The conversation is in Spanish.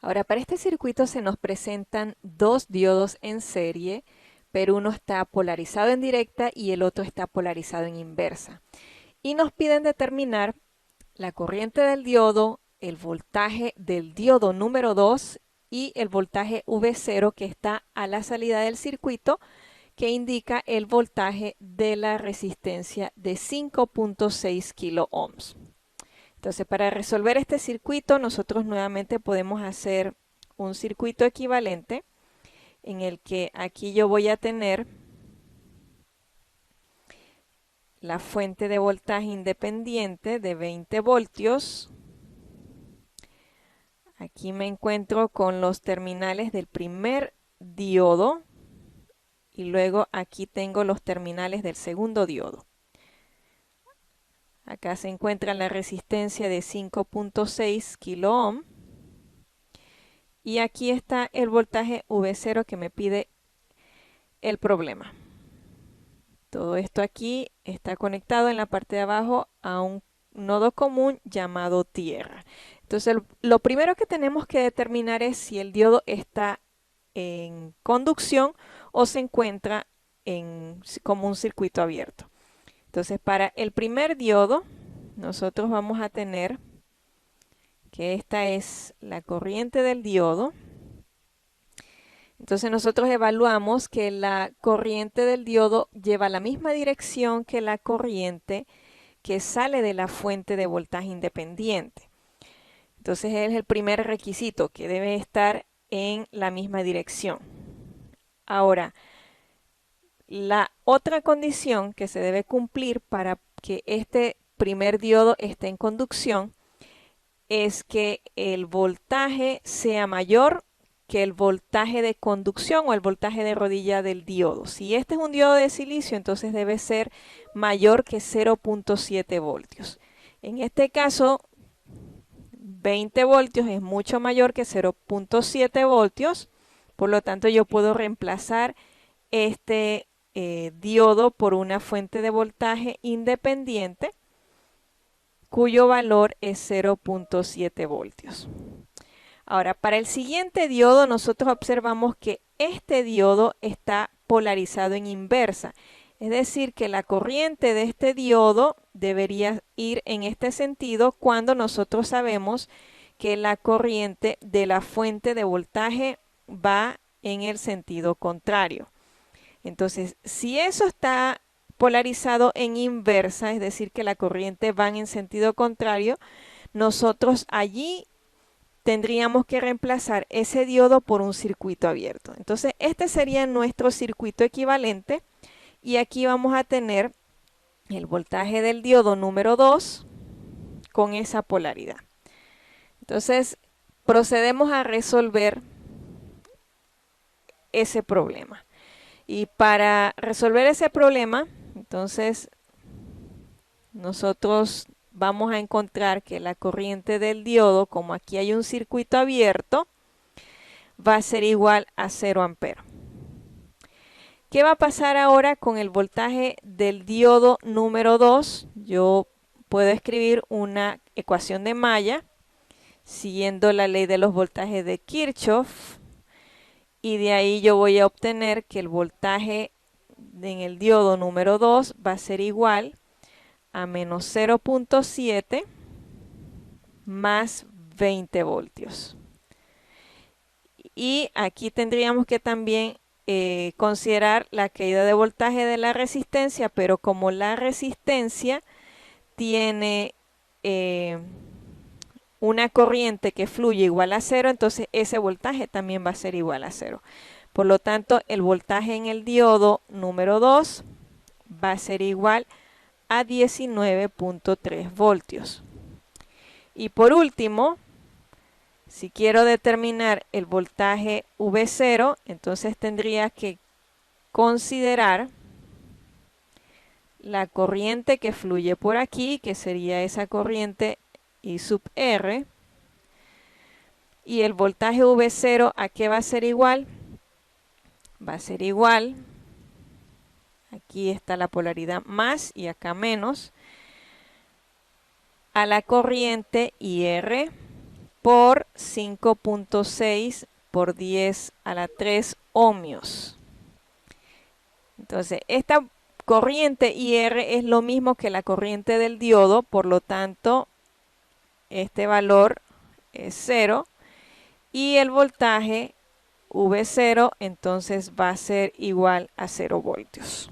Ahora, para este circuito se nos presentan dos diodos en serie, pero uno está polarizado en directa y el otro está polarizado en inversa. Y nos piden determinar la corriente del diodo, el voltaje del diodo número 2 y el voltaje V0 que está a la salida del circuito, que indica el voltaje de la resistencia de 5.6 kilo ohms. Entonces, para resolver este circuito, nosotros nuevamente podemos hacer un circuito equivalente en el que aquí yo voy a tener la fuente de voltaje independiente de 20 voltios. Aquí me encuentro con los terminales del primer diodo y luego aquí tengo los terminales del segundo diodo. Acá se encuentra la resistencia de 5.6 kilo ohm y aquí está el voltaje V0 que me pide el problema. Todo esto aquí está conectado en la parte de abajo a un nodo común llamado tierra. Entonces, lo primero que tenemos que determinar es si el diodo está en conducción o se encuentra como un circuito abierto. Entonces, para el primer diodo, nosotros vamos a tener que esta es la corriente del diodo. Entonces nosotros evaluamos que la corriente del diodo lleva la misma dirección que la corriente que sale de la fuente de voltaje independiente. Entonces es el primer requisito, que debe estar en la misma dirección. Ahora, la otra condición que se debe cumplir para que este primer diodo esté en conducción es que el voltaje sea mayor que el voltaje de conducción o el voltaje de rodilla del diodo. Si este es un diodo de silicio, entonces debe ser mayor que 0.7 voltios. En este caso, 20 voltios es mucho mayor que 0.7 voltios, por lo tanto yo puedo reemplazar este diodo por una fuente de voltaje independiente cuyo valor es 0.7 voltios. Ahora, para el siguiente diodo nosotros observamos que este diodo está polarizado en inversa. Es decir, que la corriente de este diodo debería ir en este sentido cuando nosotros sabemos que la corriente de la fuente de voltaje va en el sentido contrario. Entonces, si eso está polarizado en inversa, es decir, que la corriente va en sentido contrario, nosotros allí tendríamos que reemplazar ese diodo por un circuito abierto. Entonces, este sería nuestro circuito equivalente y aquí vamos a tener el voltaje del diodo número 2 con esa polaridad. Entonces, procedemos a resolver ese problema. Y para resolver ese problema, entonces, nosotros vamos a encontrar que la corriente del diodo, como aquí hay un circuito abierto, va a ser igual a 0 amperes. ¿Qué va a pasar ahora con el voltaje del diodo número 2? Yo puedo escribir una ecuación de malla siguiendo la ley de los voltajes de Kirchhoff y de ahí yo voy a obtener que el voltaje en el diodo número 2 va a ser igual a menos 0.7 más 20 voltios. Y aquí tendríamos que también considerar la caída de voltaje de la resistencia, pero como la resistencia tiene una corriente que fluye igual a cero, entonces ese voltaje también va a ser igual a cero. Por lo tanto, el voltaje en el diodo número 2 va a ser igual a 19.3 voltios. Y por último, si quiero determinar el voltaje V0, entonces tendría que considerar la corriente que fluye por aquí, que sería esa corriente I sub R. Y el voltaje V0, ¿a qué va a ser igual? Va a ser igual, aquí está la polaridad más y acá menos, a la corriente IR por 5.6 por 10 a la 3 ohmios. Entonces, esta corriente IR es lo mismo que la corriente del diodo, por lo tanto, este valor es 0 y el voltaje V0 entonces va a ser igual a 0 voltios.